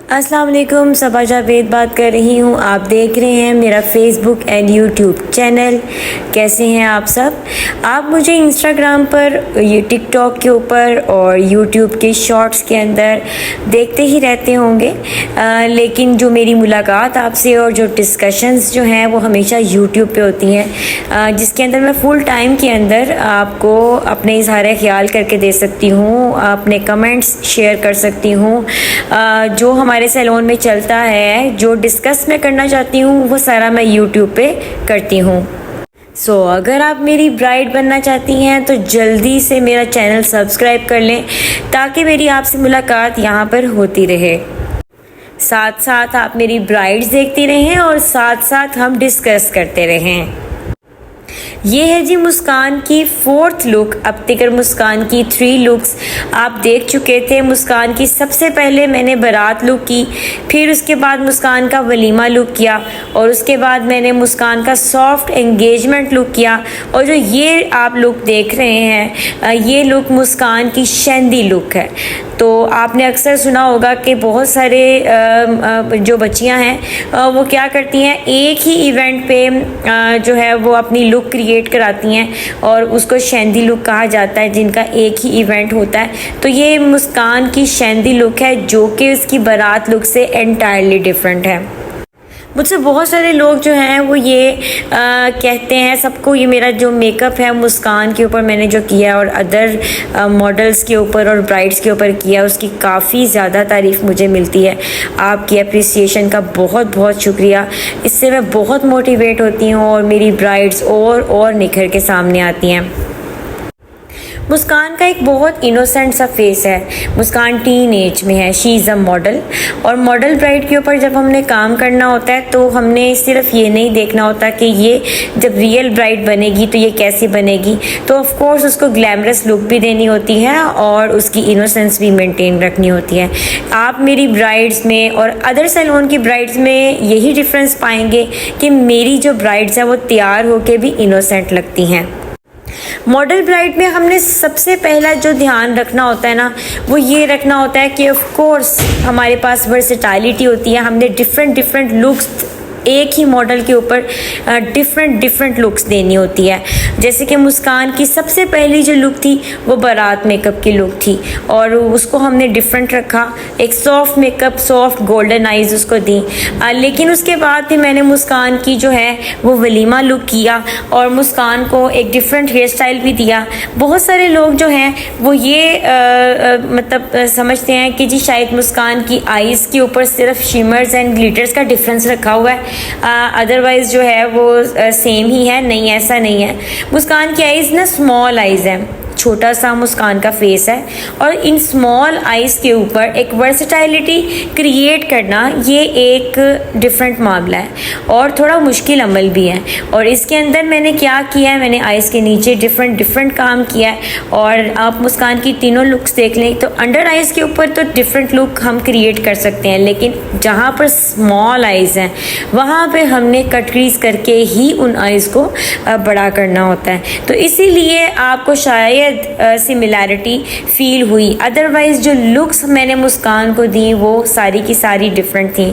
अस्सलाम वालेकुम, सबा जावेद बात कर रही हूँ। आप देख रहे हैं मेरा फेसबुक एंड यूट्यूब चैनल। कैसे हैं आप सब? आप मुझे इंस्टाग्राम पर, ये टिकटॉक के ऊपर और यूट्यूब के शॉर्ट्स के अंदर देखते ही रहते होंगे, लेकिन जो मेरी मुलाकात आपसे और जो डिस्कशंस जो हैं वो हमेशा यूट्यूब पे होती हैं, जिसके अंदर मैं फुल टाइम के अंदर आपको अपने इज़हार ख्याल करके दे सकती हूँ, अपने कमेंट्स शेयर कर सकती हूँ। जो हमारे सैलून में चलता है, जो डिस्कस मैं करना चाहती हूँ, वो सारा मैं यूट्यूब पे करती हूँ। अगर आप मेरी ब्राइड बनना चाहती हैं तो जल्दी से मेरा चैनल सब्सक्राइब कर लें, ताकि मेरी आपसे मुलाकात यहाँ पर होती रहे। साथ साथ आप मेरी ब्राइड्स देखती रहें और साथ साथ हम डिस्कस करते रहें। ये है जी मुस्कान की 4th लुक। अब तक मुस्कान की 3 लुक्स आप देख चुके थे। मुस्कान की सबसे पहले मैंने बारात लुक की, फिर उसके बाद मुस्कान का वलीमा लुक किया, और उसके बाद मैंने मुस्कान का सॉफ्ट एंगेजमेंट लुक किया। और जो ये आप लुक देख रहे हैं, ये लुक मुस्कान की शहंदी लुक है। तो आपने अक्सर सुना होगा कि बहुत सारे जो बच्चियां हैं वो क्या करती हैं, एक ही इवेंट पे जो है वो अपनी लुक क्रिएट कराती हैं और उसको शहंदी लुक कहा जाता है, जिनका एक ही इवेंट होता है। तो ये मुस्कान की शहंदी लुक है, जो कि उसकी बारात लुक से एंटायरली डिफरेंट है। मुझसे बहुत सारे लोग जो हैं वो ये कहते हैं, सबको ये मेरा जो मेकअप है मुस्कान के ऊपर मैंने जो किया और अदर मॉडल्स के ऊपर और ब्राइड्स के ऊपर किया, उसकी काफ़ी ज़्यादा तारीफ़ मुझे मिलती है। आपकी अप्रिसिएशन का बहुत बहुत शुक्रिया। इससे मैं बहुत मोटिवेट होती हूँ और मेरी ब्राइड्स और निखर के सामने आती हैं। मुस्कान का एक बहुत इनोसेंट सा फेस है। मुस्कान टीन एज में है, शी इज़ अ मॉडल। और मॉडल ब्राइड के ऊपर जब हमने काम करना होता है तो हमने सिर्फ ये नहीं देखना होता कि ये जब रियल ब्राइड बनेगी तो ये कैसी बनेगी। तो ऑफ कोर्स उसको ग्लैमरस लुक भी देनी होती है और उसकी इनोसेंस भी मेंटेन रखनी होती है। आप मेरी ब्राइड्स में और अदर सैलून की ब्राइड्स में यही डिफरेंस पाएंगे कि मेरी जो ब्राइड्स हैं वो तैयार होकर भी इनोसेंट लगती हैं। मॉडल ब्राइड में हमने सबसे पहला जो ध्यान रखना होता है ना, वो ये रखना होता है कि ऑफ कोर्स हमारे पास वर्सेटाइलिटी होती है। हमने डिफरेंट लुक्स एक ही मॉडल के ऊपर डिफरेंट लुक्स देनी होती है। जैसे कि मुस्कान की सबसे पहली जो लुक थी वो बारात मेकअप की लुक थी और उसको हमने डिफरेंट रखा, एक soft makeup, soft golden eyes उसको दी। लेकिन उसके बाद भी मैंने मुस्कान की जो है वो वलीमा लुक किया और मुस्कान को एक डिफरेंट हेयर स्टाइल भी दिया। बहुत सारे लोग जो हैं वो ये मतलब समझते हैं कि जी शायद मुस्कान की आइज़ के ऊपर सिर्फ शिमर्स एंड ग्लिटर्स का डिफरेंस रखा हुआ है, अदरवाइज़ जो है वो सेम ही है। नहीं, ऐसा नहीं है। मुस्कान की आइज़ ना स्मॉल आइज़ है, छोटा सा मुस्कान का फेस है, और इन स्मॉल आइज़ के ऊपर एक वर्सेटाइलिटी क्रिएट करना ये एक डिफरेंट मामला है और थोड़ा मुश्किल अमल भी है। और इसके अंदर मैंने क्या किया है, मैंने आइज़ के नीचे डिफरेंट काम किया है। और आप मुस्कान की तीनों लुक्स देख लें तो अंडर आइज़ के ऊपर तो डिफरेंट लुक हम क्रिएट कर सकते हैं, लेकिन जहाँ पर स्मॉल आइज़ हैं वहाँ पर हमने कट क्रीज करके ही उन आइज़ को बड़ा करना होता है। तो इसीलिए आपको शायद सिमिलैरिटी फील हुई, अदरवाइज जो लुक्स मैंने मुस्कान को दी वो सारी की सारी डिफरेंट थी।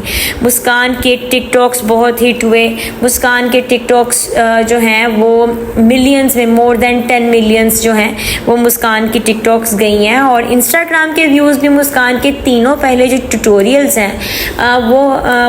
मुस्कान के टिकटॉक्स बहुत हिट हुए। मुस्कान के टिकटॉक्स जो हैं वो मिलियंस में, मोर देन 10 मिलियंस जो हैं वो मुस्कान की टिकटॉक्स गई हैं। और इंस्टाग्राम के व्यूज़ भी मुस्कान के तीनों पहले जो ट्यूटोरियल्स हैं वो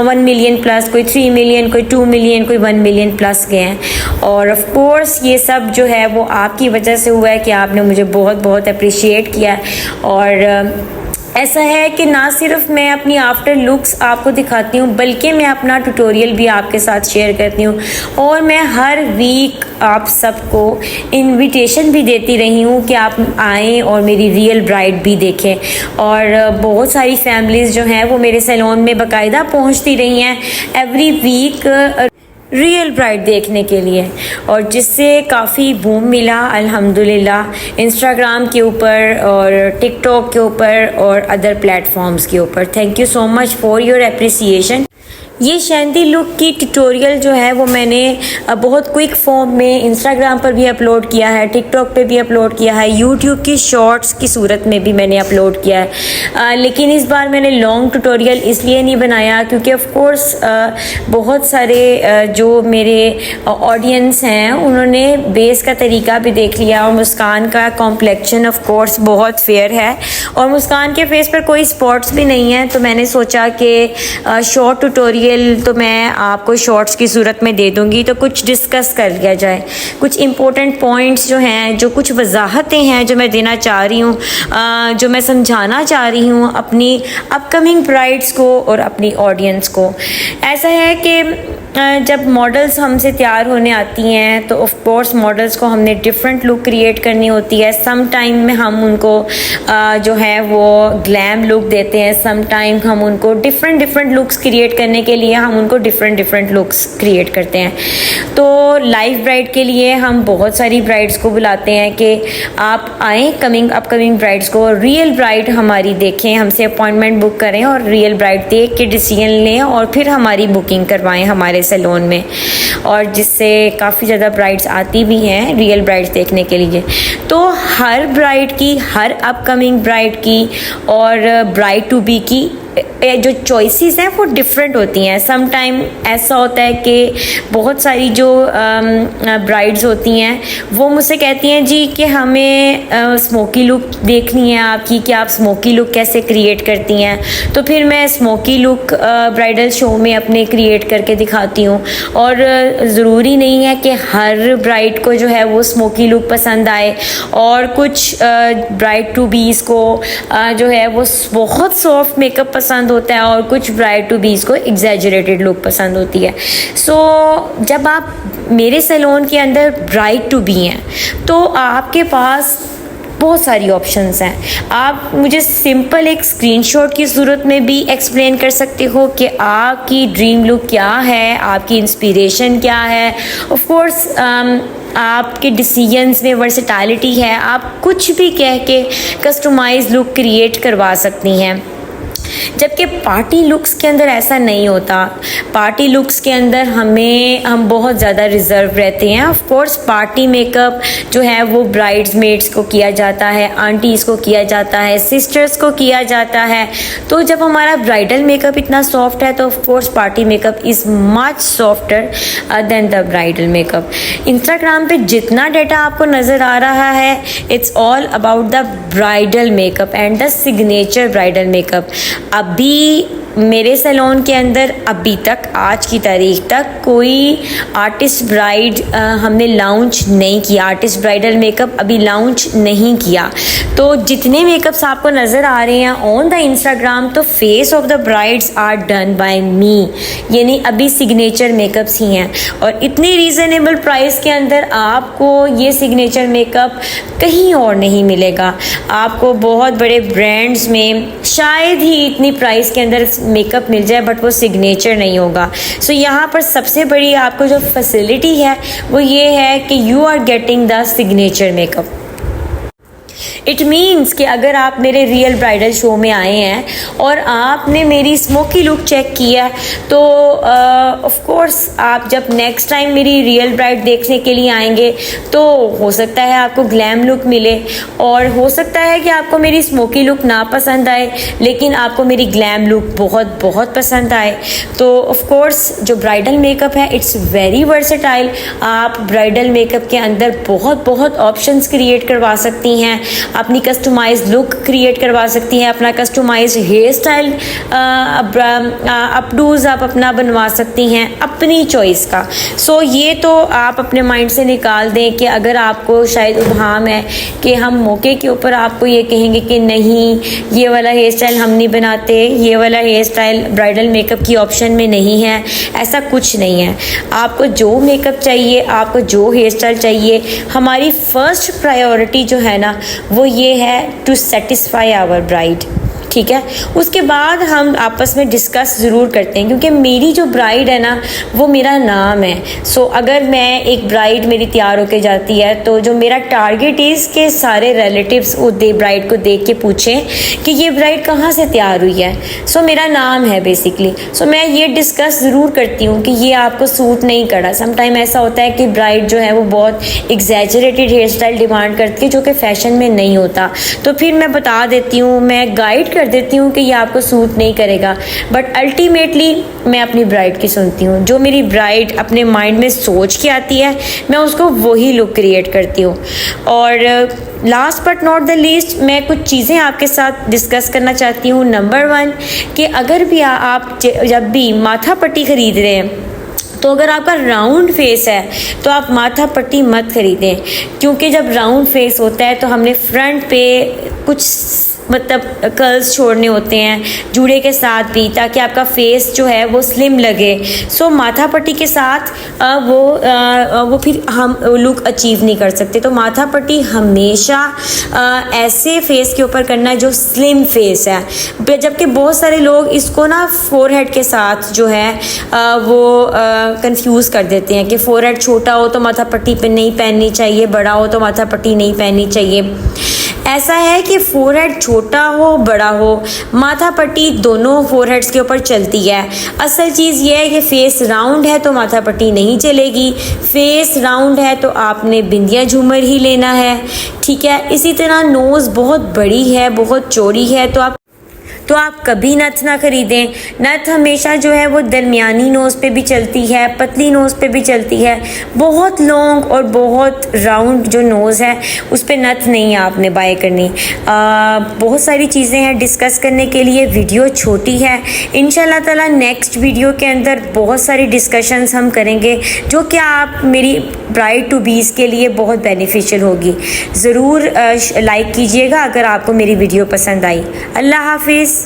1 मिलियन प्लस, कोई 3 मिलियन, कोई 2 मिलियन, कोई 1 मिलियन प्लस गए हैं। और ऑफ कोर्स ये सब जो है वो आपकी वजह से हुआ है कि आपने मुझे बहुत अप्रिशिएट किया है। और ऐसा है कि ना सिर्फ मैं अपनी आफ्टर लुक्स आपको दिखाती हूँ, बल्कि मैं अपना ट्यूटोरियल भी आपके साथ शेयर करती हूँ। और मैं हर वीक आप सबको इनविटेशन भी देती रही हूँ कि आप आएँ और मेरी रियल ब्राइड भी देखें। और बहुत सारी फैमिलीज़ जो हैं वो मेरे सैलून में बाकायदा पहुँचती रही हैं एवरी वीक रियल ब्राइड देखने के लिए, और जिससे काफ़ी बूम मिला अल्हम्दुलिल्लाह इंस्टाग्राम के ऊपर और टिकटॉक के ऊपर और अदर प्लेटफॉर्म्स के ऊपर। Thank you so much for your appreciation. ये शैंती लुक की ट्यूटोरियल जो है वो मैंने बहुत क्विक फॉर्म में इंस्टाग्राम पर भी अपलोड किया है, टिकटॉक पे भी अपलोड किया है, यूट्यूब की शॉर्ट्स की सूरत में भी मैंने अपलोड किया है। लेकिन इस बार मैंने लॉन्ग ट्यूटोरियल इसलिए नहीं बनाया क्योंकि ऑफ कोर्स बहुत सारे जो मेरे ऑडियंस हैं उन्होंने बेस का तरीका भी देख लिया और मुस्कान का कॉम्प्लेक्शन ऑफ कोर्स बहुत फेयर है और मुस्कान के फेस पर कोई स्पॉट्स भी नहीं है। तो मैंने सोचा कि शॉर्ट ट्यूटोरियल तो मैं आपको शॉर्ट्स की सूरत में दे दूंगी, तो कुछ डिस्कस कर लिया जाए, कुछ इम्पोर्टेंट पॉइंट्स जो हैं, जो कुछ वजाहतें हैं जो मैं देना चाह रही हूँ, जो मैं समझाना चाह रही हूँ अपनी अपकमिंग ब्राइड्स को और अपनी ऑडियंस को। ऐसा है कि जब मॉडल्स हमसे तैयार होने आती हैं तो ऑफ कोर्स मॉडल्स को हमने डिफरेंट लुक क्रिएट करनी होती है। सम टाइम में हम उनको जो है वो ग्लैम लुक देते हैं, सम टाइम हम उनको डिफरेंट लुक्स क्रिएट करने के लिए हम उनको डिफरेंट लुक्स क्रिएट करते हैं। तो लाइव ब्राइड के लिए हम बहुत सारी ब्राइड्स को बुलाते हैं कि आप आएँ अपकमिंग ब्राइड्स को, रियल ब्राइड हमारी देखें, हमसे अपॉइंटमेंट बुक करें और रियल ब्राइड देख के डिसीजन लें और फिर हमारी बुकिंग करवाएं हमारे सैलून में, और जिससे काफ़ी ज़्यादा ब्राइड्स आती भी हैं रियल ब्राइड्स देखने के लिए। तो हर ब्राइड की, हर अपकमिंग ब्राइड की और ब्राइड टू बी की जो चॉइसेस हैं वो डिफरेंट होती हैं। सम टाइम ऐसा होता है कि बहुत सारी जो ब्राइड्स होती हैं वो मुझसे कहती हैं जी कि हमें स्मोकी लुक देखनी है आपकी, कि आप स्मोकी लुक कैसे क्रिएट करती हैं। तो फिर मैं स्मोकी लुक ब्राइडल शो में अपने क्रिएट करके दिखाती हूँ। और ज़रूरी नहीं है कि हर ब्राइड को जो है वो स्मोकी लुक पसंद आए, और कुछ ब्राइड टू बीज़ को जो है वो बहुत सॉफ्ट मेकअप पसंद होता है और कुछ ब्राइड टू बीज़ को एग्जैजरेटेड लुक पसंद होती है। सो जब आप मेरे सैलून के अंदर ब्राइड टू बी हैं तो आपके पास बहुत सारी ऑप्शंस हैं। आप मुझे सिंपल एक स्क्रीनशॉट की सूरत में भी एक्सप्लेन कर सकते हो कि आपकी ड्रीम लुक क्या है, आपकी इंस्पिरेशन क्या है। ऑफ कोर्स आपके डिसीजंस में वर्सेटैलिटी है, आप कुछ भी कह के कस्टमाइज लुक क्रिएट करवा सकती हैं। जबकि पार्टी लुक्स के अंदर ऐसा नहीं होता। पार्टी लुक्स के अंदर हम बहुत ज़्यादा रिजर्व रहते हैं। ऑफ कोर्स पार्टी मेकअप जो है वो ब्राइड्समेड्स को किया जाता है, आंटीज़ को किया जाता है, सिस्टर्स को किया जाता है। तो जब हमारा ब्राइडल मेकअप इतना सॉफ्ट है तो of course party makeup is much softer then the bridal makeup. Instagram पे जितना डाटा आपको नज़र आ रहा है it's all about the bridal makeup and the signature bridal makeup. अभी मेरे सैलून के अंदर अभी तक, आज की तारीख तक, कोई आर्टिस्ट ब्राइड हमने लॉन्च नहीं किया, आर्टिस्ट ब्राइडल मेकअप अभी लॉन्च नहीं किया। तो जितने मेकअप्स आपको नज़र आ रहे हैं ऑन द इंस्टाग्राम, तो face of the brides are done by me, यानी अभी सिग्नेचर मेकअप्स ही हैं। और इतनी रीज़नेबल प्राइस के अंदर आपको ये सिग्नेचर मेकअप कहीं और नहीं मिलेगा। आपको बहुत बड़े ब्रांड्स में शायद ही इतनी प्राइस के अंदर मेकअप मिल जाए, बट वो सिग्नेचर नहीं होगा। सो यहाँ पर सबसे बड़ी आपको जो फैसिलिटी है वो ये है कि you are getting the signature makeup. It means कि अगर आप मेरे रियल ब्राइडल शो में आए हैं और आपने मेरी स्मोकी लुक चेक किया, तो ऑफ कोर्स आप जब नेक्स्ट टाइम मेरी रियल ब्राइड देखने के लिए आएंगे तो हो सकता है आपको ग्लैम लुक मिले, और हो सकता है कि आपको मेरी स्मोकी लुक ना पसंद आए लेकिन आपको मेरी ग्लैम लुक बहुत पसंद आए। तो ऑफ कोर्स जो ब्राइडल मेकअप है इट्स वेरी वर्सेटाइल। आप ब्राइडल मेकअप के अंदर बहुत ऑप्शंस क्रिएट करवा सकती हैं, अपनी कस्टमाइज लुक क्रिएट करवा सकती हैं, अपना कस्टमाइज हेयर स्टाइल अपडूज आप अपना बनवा सकती हैं अपनी चॉइस का। सो ये तो आप अपने माइंड से निकाल दें कि अगर आपको शायद उबहाम है कि हम मौके के ऊपर आपको ये कहेंगे कि नहीं ये वाला हेयर स्टाइल हम नहीं बनाते, ये वाला हेयर स्टाइल ब्राइडल मेकअप की ऑप्शन में नहीं है, ऐसा कुछ नहीं है। आपको जो मेकअप चाहिए, आपको जो हेयर स्टाइल चाहिए, हमारी फर्स्ट प्रायोरिटी जो है ना वो ये है टू सेटिस्फाई आवर ब्राइड। ठीक है। उसके बाद हम आपस में डिस्कस ज़रूर करते हैं, क्योंकि मेरी जो ब्राइड है ना वो मेरा नाम है। सो अगर मैं एक ब्राइड मेरी तैयार होके जाती है तो जो मेरा टारगेट इज़ के सारे रिलेटिव्स ब्राइड को देख के पूछें कि ये ब्राइड कहाँ से तैयार हुई है। सो मेरा नाम है बेसिकली। सो मैं ये डिस्कस ज़रूर करती हूँ कि ये आपको सूट नहीं करा। समटाइम ऐसा होता है कि ब्राइड जो है वो बहुत एग्जैजरेटेड हेयर स्टाइल डिमांड करती है जो कि फ़ैशन में नहीं होता, तो फिर मैं बता देती हूँ, मैं गाइड कर देती हूँ कि ये आपको सूट नहीं करेगा। बट अल्टीमेटली मैं अपनी ब्राइड की सुनती हूँ। जो मेरी ब्राइड अपने माइंड में सोच के आती है मैं उसको वही लुक क्रिएट करती हूँ। और last but not the least मैं कुछ चीज़ें आपके साथ डिस्कस करना चाहती हूँ। नंबर 1 कि अगर भी आप जब भी माथा पट्टी ख़रीद रहे हैं तो अगर आपका राउंड फेस है तो आप माथा पट्टी मत खरीदें, क्योंकि जब राउंड फेस होता है तो हमने फ्रंट पे कुछ मतलब कर्ल्स छोड़ने होते हैं जूड़े के साथ भी, ताकि आपका फेस जो है वो स्लिम लगे। सो माथा पट्टी के साथ वो फिर हम लुक अचीव नहीं कर सकते। तो माथा पट्टी हमेशा ऐसे फेस के ऊपर करना है जो स्लिम फेस है, जबकि बहुत सारे लोग इसको ना फोरहेड के साथ जो है वो कंफ्यूज कर देते हैं कि फोरहेड छोटा हो तो माथा पट्टी पे नहीं पहननी चाहिए, बड़ा हो तो माथा पट्टी नहीं पहननी चाहिए। ऐसा है कि फोरहेड छोटा हो बड़ा हो, माथा पट्टी दोनों फोरहेड्स के ऊपर चलती है। असल चीज़ ये है कि फेस राउंड है तो माथा पट्टी नहीं चलेगी, फेस राउंड है तो आपने बिंदिया झूमर ही लेना है, ठीक है। इसी तरह नोज़ बहुत बड़ी है, बहुत चौड़ी है तो आप कभी नथ ना खरीदें। नथ हमेशा जो है वो दरमियानी नोज़ पे भी चलती है, पतली नोज़ पे भी चलती है। बहुत लॉन्ग और बहुत राउंड जो नोज़ है उस पे नथ नहीं आपने बाय करनी। बहुत सारी चीज़ें हैं डिस्कस करने के लिए, वीडियो छोटी है। इंशाल्लाह ताला नेक्स्ट वीडियो के अंदर बहुत सारी डिस्कशंस हम करेंगे जो कि आप मेरी ब्राइड टू बीज़ के लिए बहुत बेनिफिशियल होगी। ज़रूर लाइक कीजिएगा अगर आपको मेरी वीडियो पसंद आई। अल्लाह हाफिज़।